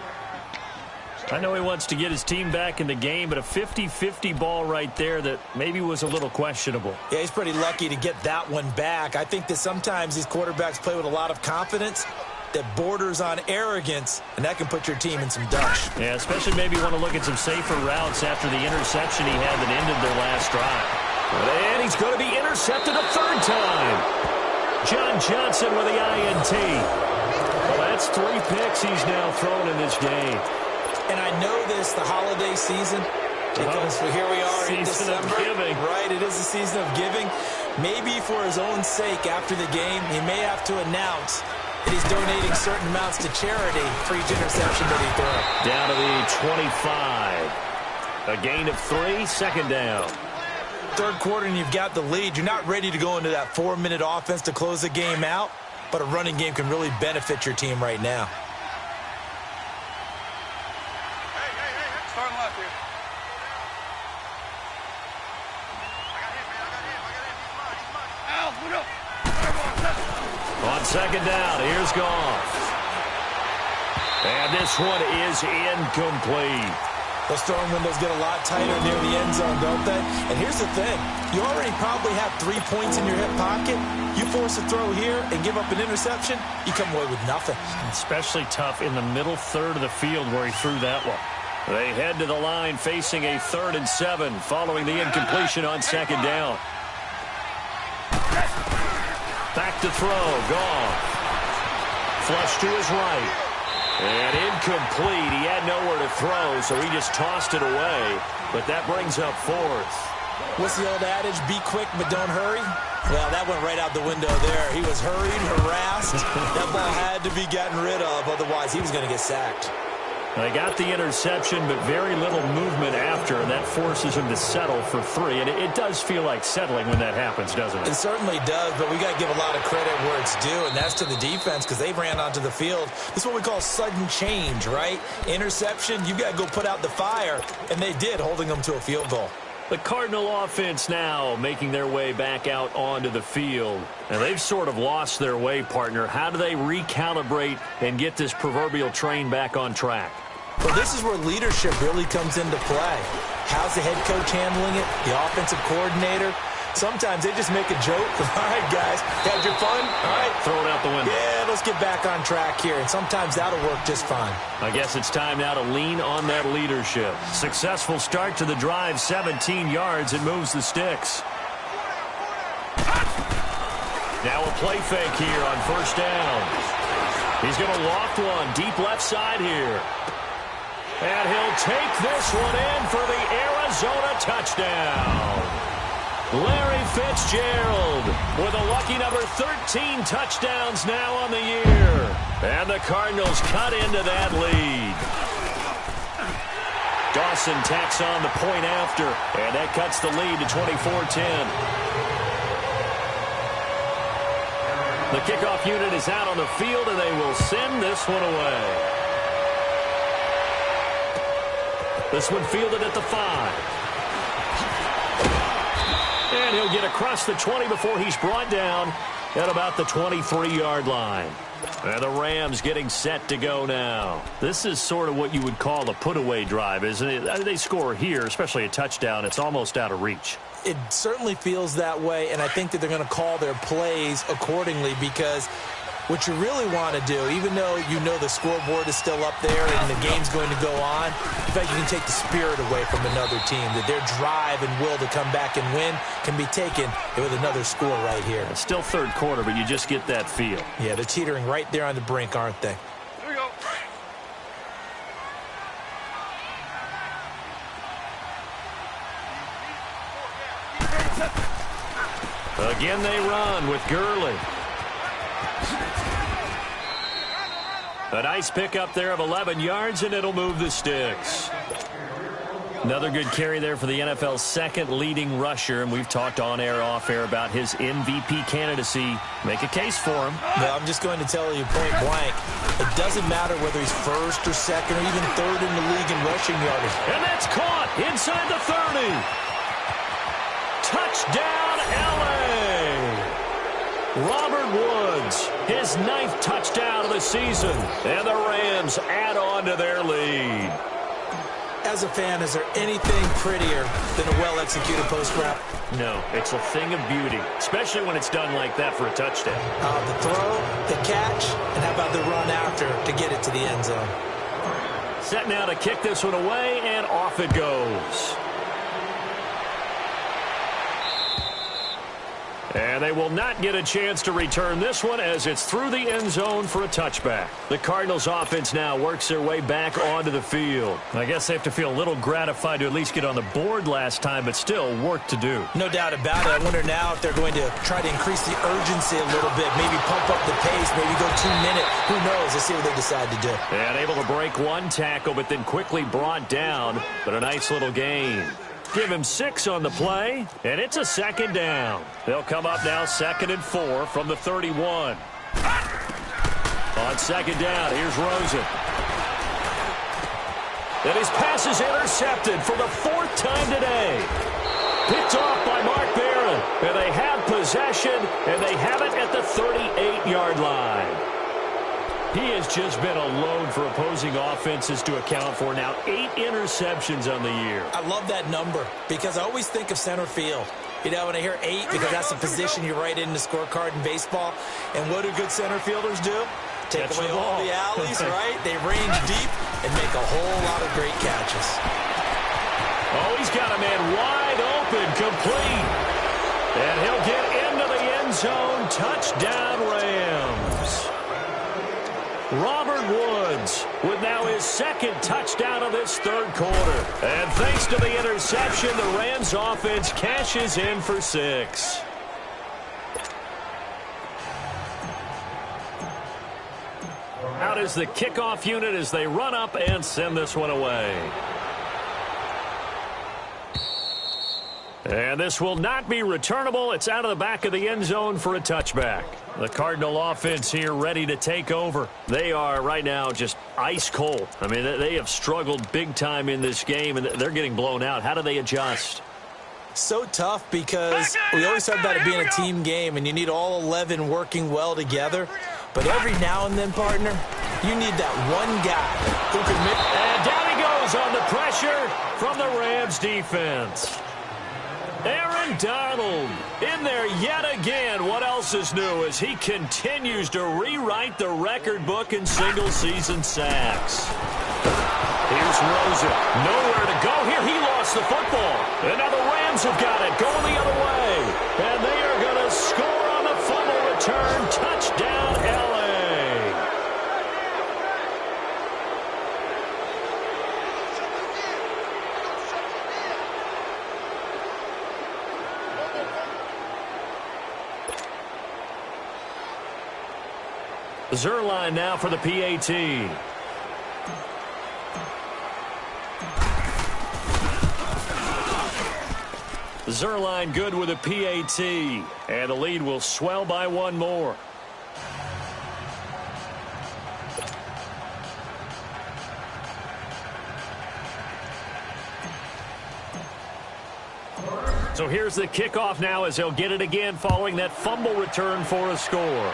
I know he wants to get his team back in the game, but a 50-50 ball right there that maybe was a little questionable. Yeah, he's pretty lucky to get that one back. I think that sometimes these quarterbacks play with a lot of confidence that borders on arrogance, and that can put your team in some dust. Yeah, especially maybe want to look at some safer routes after the interception he had that ended their last drive. And he's going to be intercepted a 3rd time. John Johnson with the INT. Well, that's 3 picks he's now thrown in this game. And I know this, the holiday season, because here we are in December. Season of giving. Right, it is the season of giving. Maybe for his own sake after the game, he may have to announce that he's donating certain amounts to charity for each interception that he throws. Down to the 25. A gain of 3, second down. Third quarter and you've got the lead. You're not ready to go into that 4-minute offense to close the game out, but a running game can really benefit your team right now. Hey, starting left here. Al, look up. On second down, here's Goff. And this one is incomplete. Those throwing windows get a lot tighter near the end zone, don't they? And here's the thing. You already probably have 3 points in your hip pocket. You force a throw here and give up an interception, you come away with nothing. Especially tough in the middle third of the field where he threw that one. They head to the line facing a 3rd and 7 following the incompletion on second down. Back to throw, Goff. Flush to his right. And incomplete. He had nowhere to throw, so he just tossed it away. But that brings up 4th. What's the old adage? Be quick, but don't hurry? Well, that went right out the window there. He was hurried, harassed. That ball had to be gotten rid of, otherwise he was going to get sacked. They got the interception, but very little movement after, and that forces him to settle for 3. And it does feel like settling when that happens, doesn't it? It certainly does, but we got to give a lot of credit where it's due, and that's to the defense because they ran onto the field. This is what we call sudden change, right? Interception, you got to go put out the fire, and they did, holding them to a field goal. The Cardinal offense now making their way back out onto the field. And they've sort of lost their way, partner. How do they recalibrate and get this proverbial train back on track? Well, this is where leadership really comes into play. How's the head coach handling it? The offensive coordinator? Sometimes they just make a joke. All right, guys, had your fun? All right. Throw it out the window. Yeah, let's get back on track here. And sometimes that'll work just fine. I guess it's time now to lean on that leadership. Successful start to the drive, 17 yards, and moves the sticks. Now a play fake here on first down. He's going to loft one deep left side here. And he'll take this one in for the Arizona touchdown. Larry Fitzgerald with a lucky number 13 touchdowns now on the year. And the Cardinals cut into that lead. Dawson tacks on the point after, and that cuts the lead to 24-10. The kickoff unit is out on the field, and they will send this one away. This one fielded at the 5. And he'll get across the 20 before he's brought down at about the 23-yard line. And the Rams getting set to go now. This is sort of what you would call a put-away drive, isn't it? They score here, especially a touchdown. It's almost out of reach. It certainly feels that way, and I think that they're going to call their plays accordingly because what you really want to do, even though you know the scoreboard is still up there and the game's going to go on, in fact, you can take the spirit away from another team, that their drive and will to come back and win can be taken with another score right here. It's still third quarter, but you just get that feel. Yeah, they're teetering right there on the brink, aren't they? Here we go. Again they run with Gurley. A nice pickup there of 11 yards, and it'll move the sticks. Another good carry there for the NFL's second leading rusher, and we've talked on air, off air about his MVP candidacy. Make a case for him. Well, I'm just going to tell you point blank, it doesn't matter whether he's first or second or even third in the league in rushing yardage. And that's caught inside the 30. Touchdown, L.A. Robert Woods, his 9th touchdown of the season, and the Rams add on to their lead. As a fan, is there anything prettier than a well-executed post route? No, it's a thing of beauty, especially when it's done like that for a touchdown. The throw, the catch, and how about the run after to get it to the end zone? Set now to kick this one away, and off it goes. And they will not get a chance to return this one as it's through the end zone for a touchback. The Cardinals offense now works their way back onto the field. I guess they have to feel a little gratified to at least get on the board last time, but still work to do. No doubt about it. I wonder now if they're going to try to increase the urgency a little bit, maybe pump up the pace, maybe go 2 minutes. Who knows? Let's see what they decide to do. And able to break one tackle, but then quickly brought down, but a nice little gain. Give him 6 on the play, and it's a second down. They'll come up now 2nd and 4 from the 31. On second down, here's Rosen. And his pass is intercepted for the 4th time today. Picked off by Mark Barron. And they have possession, and they have it at the 38-yard line. He has just been a load for opposing offenses to account for. Now 8 interceptions on the year. I love that number because I always think of center field. You know, when I hear 8, because that's the position you write in the scorecard in baseball. And what do good center fielders do? Take away all the alleys, right? They range deep and make a whole lot of great catches. Oh, he's got a man wide open, complete. And he'll get into the end zone. Touchdown, Rams. Robert Woods with now his 2nd touchdown of this 3rd quarter. And thanks to the interception, the Rams offense cashes in for 6. Out is the kickoff unit as they run up and send this one away. And this will not be returnable. It's out of the back of the end zone for a touchback. The Cardinal offense here ready to take over. They are right now just ice cold. I mean, they have struggled big time in this game, and they're getting blown out. How do they adjust? So tough because we always talk about it being a team game, and you need all 11 working well together. But every now and then, partner, you need that one guy who can make... And down he goes on the pressure from the Rams defense. Aaron Donald in there yet again. What else is new as he continues to rewrite the record book in single-season sacks. Here's Rosen. Nowhere to go here. He lost the football. And now the Rams have got it going the other way. And they are going to score on the fumble return. Touchdown, L.A. Zuerlein now for the PAT. Zuerlein good with a PAT. And the lead will swell by 1 more. So here's the kickoff now as they'll get it again following that fumble return for a score.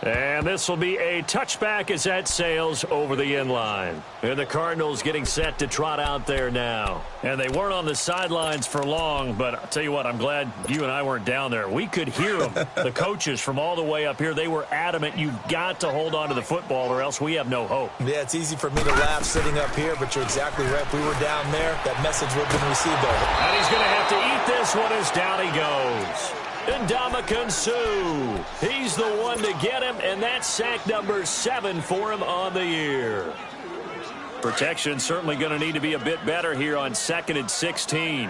And this will be a touchback as that sails over the end line. And the Cardinals getting set to trot out there now. And they weren't on the sidelines for long, but I'll tell you what, I'm glad you and I weren't down there. We could hear them. The coaches from all the way up here, they were adamant, you've got to hold on to the football or else we have no hope. Yeah, it's easy for me to laugh sitting up here, but you're exactly right. If we were down there, that message would have been received over. And he's going to have to eat this one as down he goes. Ndamukong Suh, he's the one to get him, and that's sack number 7 for him on the year. Protection certainly going to need to be a bit better here on 2nd and 16.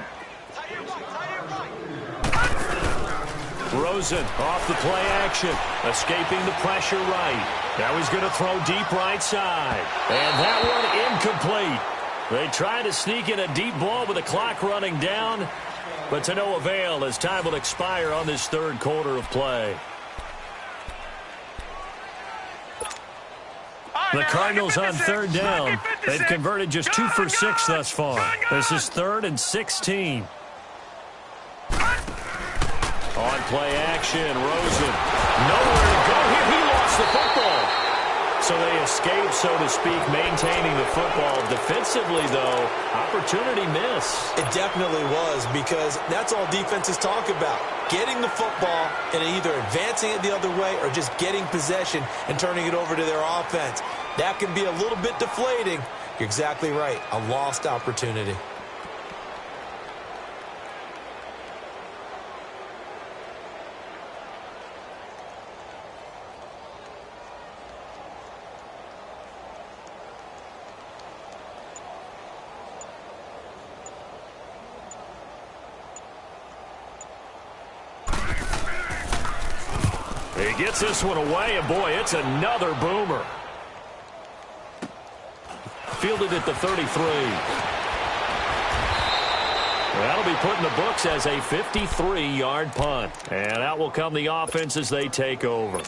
Rosen off the play action, escaping the pressure right. Now he's going to throw deep right side, and that one incomplete. They try to sneak in a deep ball with the clock running down, but to no avail as time will expire on this 3rd quarter of play. The Cardinals on 3rd down. They've converted just 2 for 6 thus far. This is 3rd and 16. On play action, Rosen. Nowhere to go here. He lost the football. So they escape, so to speak, maintaining the football. Defensively, though, opportunity miss. It definitely was, because that's all defenses talk about. Getting the football and either advancing it the other way or just getting possession and turning it over to their offense. That can be a little bit deflating. You're exactly right. A lost opportunity. He gets this one away, and boy, it's another boomer. Fielded at the 33. That'll be put in the books as a 53-yard punt. And out will come the offense as they take over.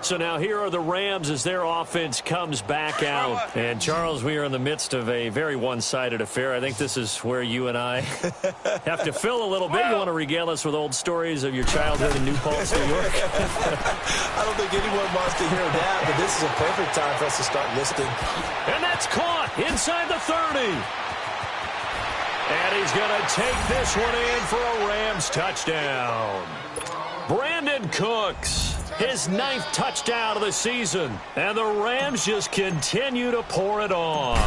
So now here are the Rams as their offense comes back out. And, Charles, we are in the midst of a very one-sided affair. I think this is where you and I have to fill a little bit. You want to regale us with old stories of your childhood in New Paltz, New York? I don't think anyone wants to hear that, but this is a perfect time for us to start listing. And that's caught inside the 30. And he's going to take this one in for a Rams touchdown. Brandon Cooks. His 9th touchdown of the season. And the Rams just continue to pour it on.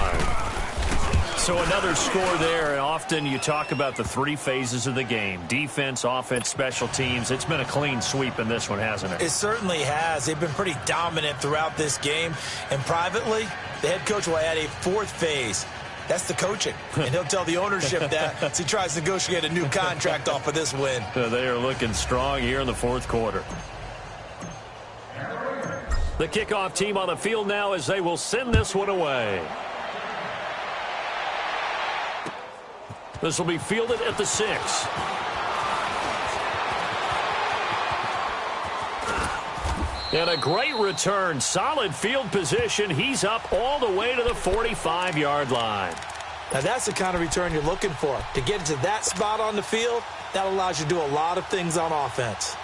So another score there. And often you talk about the 3 phases of the game. Defense, offense, special teams. It's been a clean sweep in this one, hasn't it? It certainly has. They've been pretty dominant throughout this game. And privately, the head coach will add a 4th phase. That's the coaching. And he'll tell the ownership that as he tries to negotiate a new contract off of this win. They are looking strong here in the 4th quarter. The kickoff team on the field now as they will send this one away. This will be fielded at the 6. And a great return. Solid field position. He's up all the way to the 45-yard line. Now that's the kind of return you're looking for. To get to that spot on the field, that allows you to do a lot of things on offense.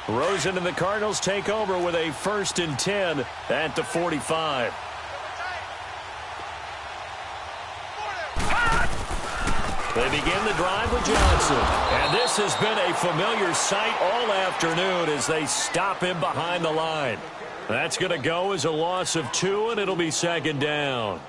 Rosen and the Cardinals take over with a 1st and 10 at the 45. They begin the drive with Johnson. And this has been a familiar sight all afternoon as they stop him behind the line. That's going to go as a loss of 2, and it'll be 2nd down.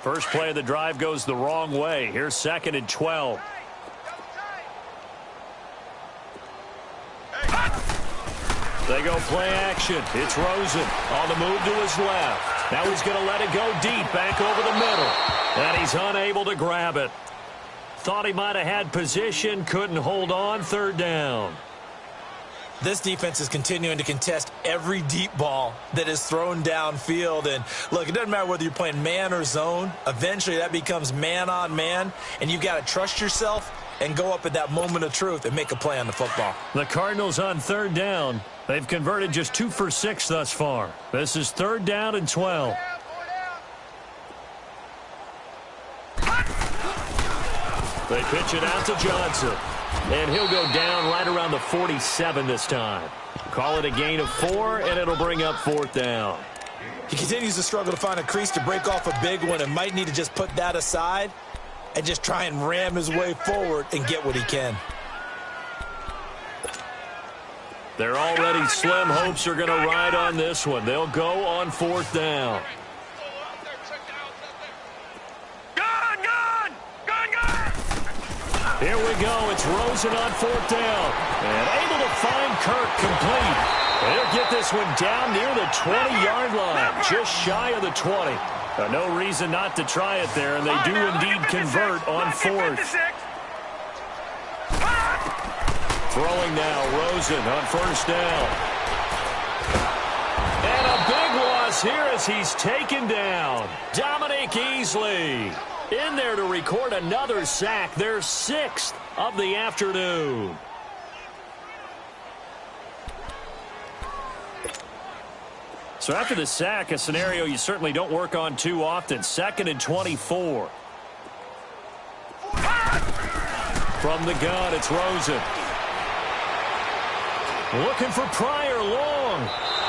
First play of the drive goes the wrong way. Here's 2nd and 12. They go play action. It's Rosen on the move to his left. Now he's going to let it go deep back over the middle. And he's unable to grab it. Thought he might have had position. Couldn't hold on. 3rd down. This defense is continuing to contest every deep ball that is thrown downfield. And, look, it doesn't matter whether you're playing man or zone. Eventually that becomes man on man. And you've got to trust yourself and go up at that moment of truth and make a play on the football. The Cardinals on 3rd down. They've converted just 2 for 6 thus far. This is 3rd down and 12. They pitch it out to Johnson. And he'll go down right around the 47 this time. Call it a gain of 4, and it'll bring up 4th down. He continues to struggle to find a crease to break off a big one and might need to just put that aside and just try and ram his way forward and get what he can. They're already slim hopes are going to ride on this one. They'll go on 4th down. Here we go. It's Rosen on 4th down. And able to find Kirk complete. They'll get this one down near the 20-yard line. Just shy of the 20. No reason not to try it there, and they do indeed convert on 4th. Throwing now, Rosen on 1st down. And a big loss here as he's taken down. Dominique Easley in there to record another sack, their 6th of the afternoon. So after the sack, a scenario you certainly don't work on too often. 2nd and 24. From the gun, it's Rosen. Looking for Pryor long.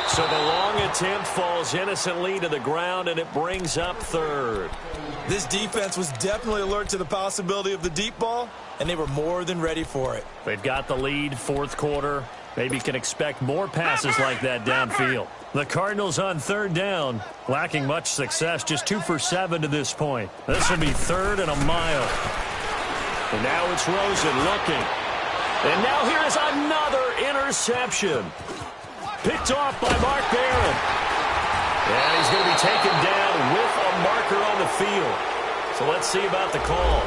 So the long attempt falls innocently to the ground, and it brings up 3rd. This defense was definitely alert to the possibility of the deep ball, and they were more than ready for it. They've got the lead, 4th quarter. Maybe can expect more passes like that downfield. The Cardinals on 3rd down, lacking much success, just 2 for 7 to this point. This will be 3rd and a mile. And now it's Rosen looking. And now here is another interception. Picked off by Mark Barron. And he's going to be taken down with a marker on the field. So let's see about the call.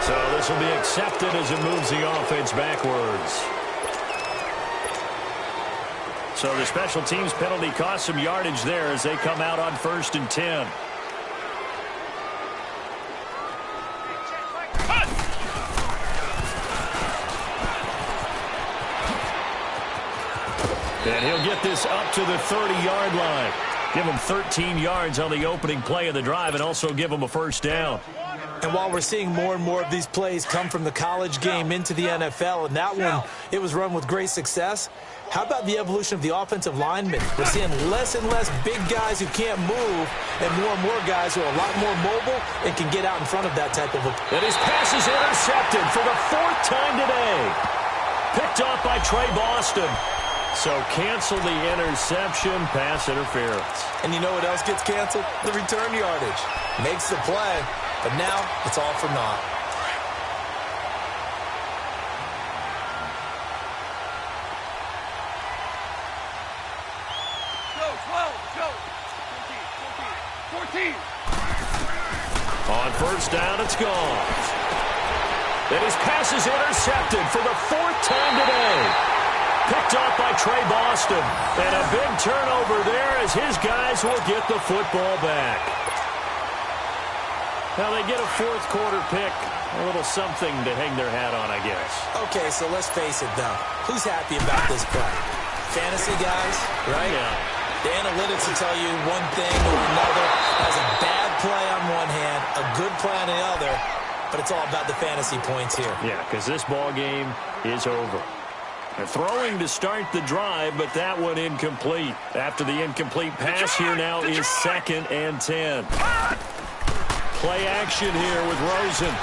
So this will be accepted as it moves the offense backwards. So the special teams penalty cost some yardage there as they come out on 1st and 10. And he'll get this up to the 30-yard line. Give him 13 yards on the opening play of the drive and also give him a first down. And while we're seeing more and more of these plays come from the college game into the NFL, and that one, it was run with great success, how about the evolution of the offensive linemen? We're seeing less and less big guys who can't move and more guys who are a lot more mobile and can get out in front of that type of a... And his pass is intercepted for the 4th time today. Picked off by Trey Boston. So cancel the interception, pass interference. And you know what else gets canceled? The return yardage. Makes the play, but now it's all for naught. Go, 12, go. 14. On first down, it's gone. And his pass is intercepted for the 4th time today. Picked off by Trey Boston. And a big turnover there as his guys will get the football back. Now they get a 4th quarter pick. A little something to hang their hat on, I guess. Okay, so let's face it, though. Who's happy about this play? Fantasy guys, right? Yeah. The analytics will tell you one thing or another. Has a bad play on one hand, a good play on the other, but it's all about the fantasy points here. Yeah, because this ball game is over. They're throwing to start the drive, but that one incomplete. After the incomplete pass, here now is 2nd and 10. Play action here with Rosen.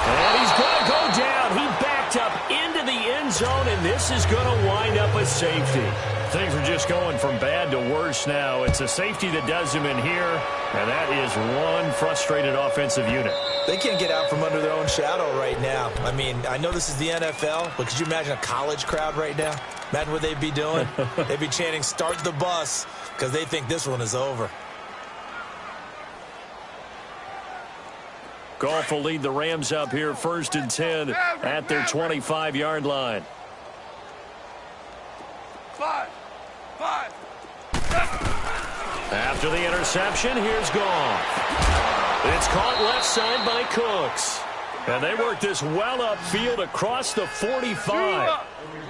And he's going to go down. He backed up into the end zone, and this is going to wind up a safety. Things are just going from bad to worse now. It's a safety that does him in here, and that is one frustrated offensive unit. They can't get out from under their own shadow right now. I mean, I know this is the NFL, but could you imagine a college crowd right now? Imagine what they'd be doing. They'd be chanting, "Start the bus," because they think this one is over. Goff will lead the Rams up here 1st and 10 at their 25-yard line. 5. After the interception, here's Goff. It's caught left side by Cooks. And they work this well upfield across the 45.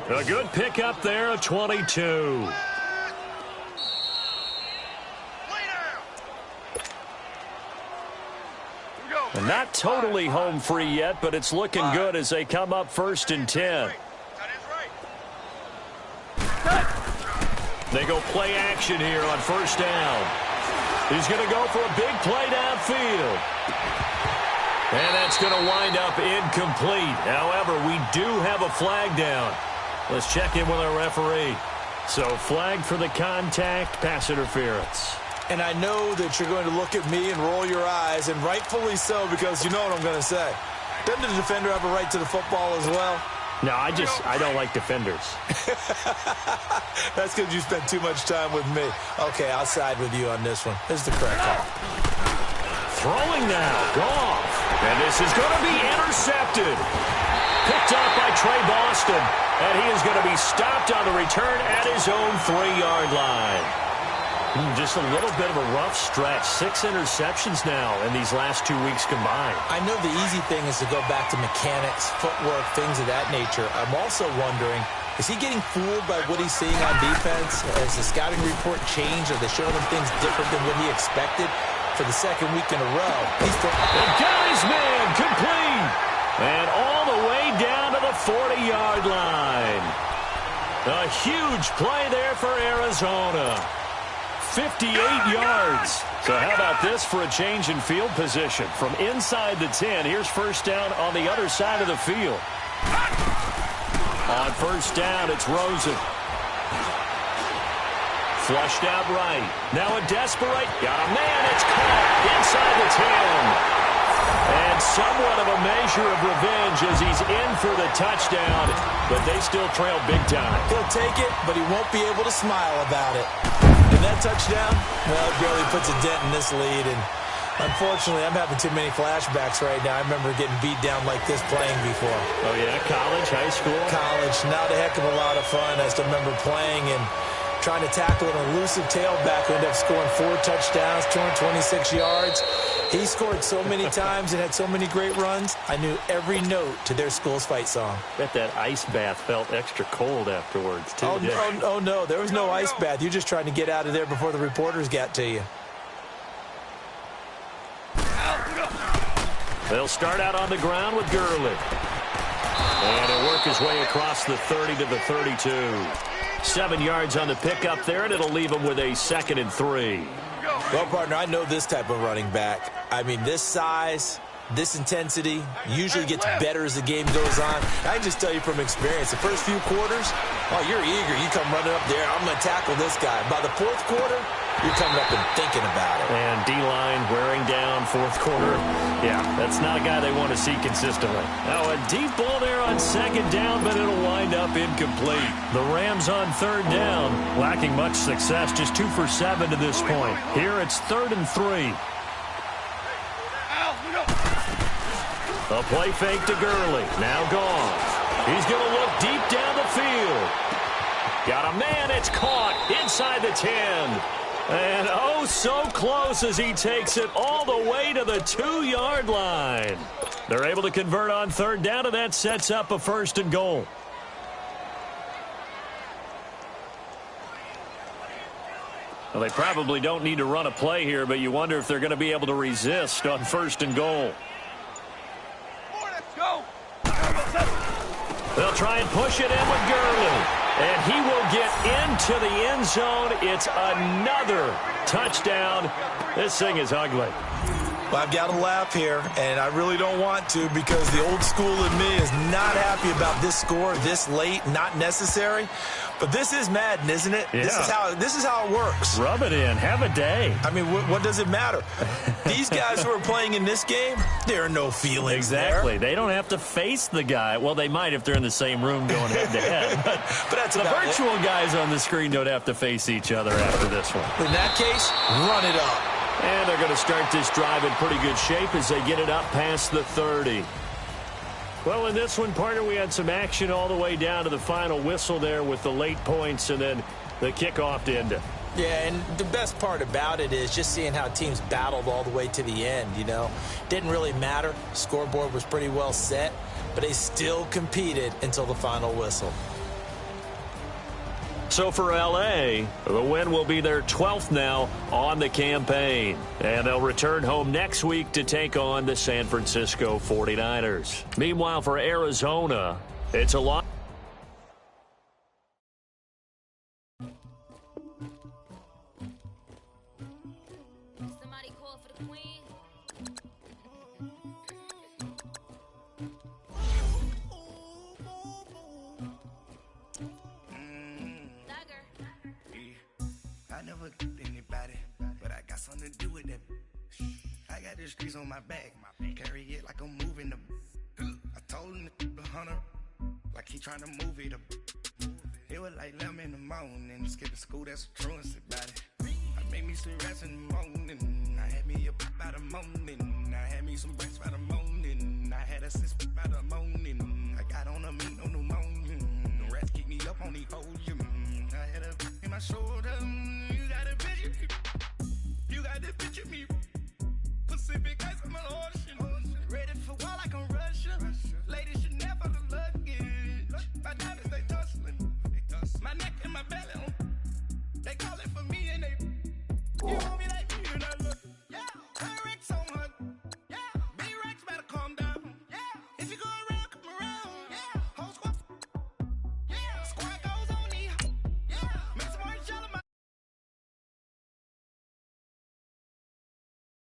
A good pickup there of 22. And not totally home free yet, but it's looking good as they come up 1st and 10. They go play action here on 1st down. He's going to go for a big play downfield. And that's going to wind up incomplete. However, we do have a flag down. Let's check in with our referee. So flag for the contact, pass interference. And I know that you're going to look at me and roll your eyes, and rightfully so, because you know what I'm going to say. Doesn't the defender have a right to the football as well? No, I don't like defenders. That's because you spent too much time with me. Okay, I'll side with you on this one. This is the correct call. Throwing now, Goff. And this is going to be intercepted. Picked off by Trey Boston. And he is going to be stopped on the return at his own 3-yard line. Just a little bit of a rough stretch. 6 interceptions now in these last 2 weeks combined. I know the easy thing is to go back to mechanics, footwork, things of that nature. I'm also wondering, is he getting fooled by what he's seeing on defense? Has the scouting report changed? Are they showing him things different than what he expected for the 2nd week in a row? And got his man complete. And all the way down to the 40-yard line. A huge play there for Arizona. 58 yards. So how about this for a change in field position? From inside the 10, here's 1st down on the other side of the field. On 1st down, it's Rosen. Flushed out right. Now a desperate. Got a man. It's caught inside the 10. And somewhat of a measure of revenge as he's in for the touchdown, but they still trail big time. He'll take it, but he won't be able to smile about it. And that touchdown, well, it barely puts a dent in this lead. And unfortunately, I'm having too many flashbacks right now. I remember getting beat down like this playing before. Oh, yeah? College, high school? College. Not a heck of a lot of fun. I still remember playing and trying to tackle an elusive tailback who ended up scoring 4 touchdowns, 226 yards. He scored so many times and had so many great runs, I knew every note to their school's fight song. Bet that ice bath felt extra cold afterwards, too. Oh, no, there was no ice bath. You're just trying to get out of there before the reporters got to you. They'll start out on the ground with Gurley. And he'll work his way across the 30 to the 32. 7 yards on the pickup there, and it'll leave him with a 2nd and 3. Well, partner, I know this type of running back. I mean, this size, this intensity usually gets better as the game goes on. I can just tell you from experience, the first few quarters, oh, you're eager. You come running up there, I'm going to tackle this guy. By the 4th quarter, you're coming up and thinking about it. And D-line wearing down 4th quarter. Yeah, that's not a guy they want to see consistently. Now, a deep ball there on 2nd down, but it'll wind up incomplete. The Rams on 3rd down, lacking much success, just 2 for 7 to this point. Here it's 3rd and 3. A play fake to Gurley. Now gone. He's going to look deep down the field. Got a man. It's caught inside the 10. And oh, so close as he takes it all the way to the 2-yard line. They're able to convert on 3rd down, and that sets up a 1st and goal. Well, they probably don't need to run a play here, but you wonder if they're going to be able to resist on 1st and goal. They'll try and push it in with Gurley. And he will get into the end zone. It's another touchdown. This thing is ugly. Well, I've got to laugh here, and I really don't want to because the old school in me is not happy about this score this late, not necessary. But this is Madden, isn't it? Yeah. This is how it works. Rub it in. Have a day. I mean, what does it matter? These guys who are playing in this game, there are no feelings Exactly. there. They don't have to face the guy. Well, they might if they're in the same room going head-to-head. But that's the about virtual guys on the screen don't have to face each other after this one. In that case, run it up. And they're going to start this drive in pretty good shape as they get it up past the 30. Well, in this one, partner, we had some action all the way down to the final whistle there with the late points and then the kickoff to end it. Yeah, and the best part about it is just seeing how teams battled all the way to the end, you know. Didn't really matter. Scoreboard was pretty well set, but they still competed until the final whistle. So for L.A., the win will be their 12th now on the campaign. And they'll return home next week to take on the San Francisco 49ers. Meanwhile, for Arizona, it's a lot. Somebody call for the queen. I never anybody, but I got something to do with that. I got the streets on my back, carry it like I'm moving the. I told him the hunter, like he trying to move it up. It was like 11 in the morning, skipping school, that's a truancy about it. I made me some rest in the morning, I had me up by the morning, I had me some breaks by the morning, I had a sis by the morning, I got on a meat, no pneumonia, the rats keep me up on the podium, I had a in my shoulder, you got a picture, you got the picture me, Pacific ice on my ocean, ready for war like I'm Russian, ladies should never look luggage, my diamonds they tussling, my neck and my belly, they calling for me and they, you